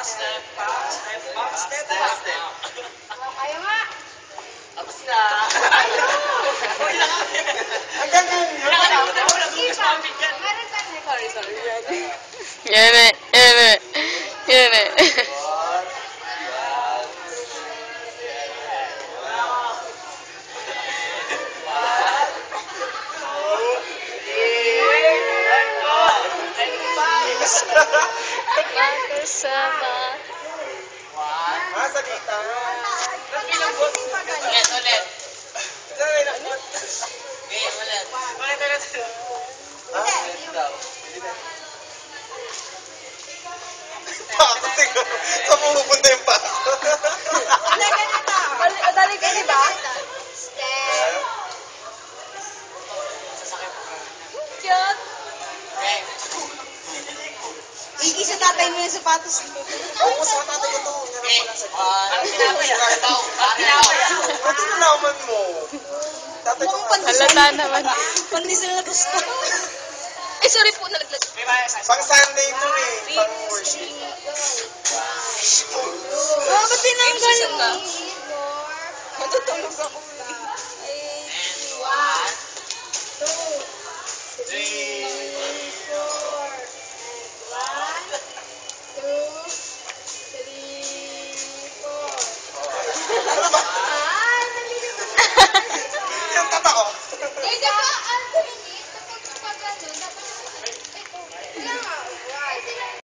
Step. Ayaw nga. Tapos na. Hanggang ngayon yun. Meron pa. Sorry. Yeme. Magkasama. Sa kita. Ulit. Saan nakot? Game ulit. Pako, tingnan mo. Saan pumupunta yung pako? Dali ka, di ba? Step. Cute. Iki sa tatay mo yung sapatos. Oo, sa tatay ko to. Hinarap ko lang sa Pati nalaman mo. Tatay ko nga. Halata naman. Pandesal na gusto. Ay, sorry po, nalaglag. Pang Sunday to eh. Pang worship. Oh, ba't tinanggal mo? Matutulog ako. And 1, 2, 3, 4.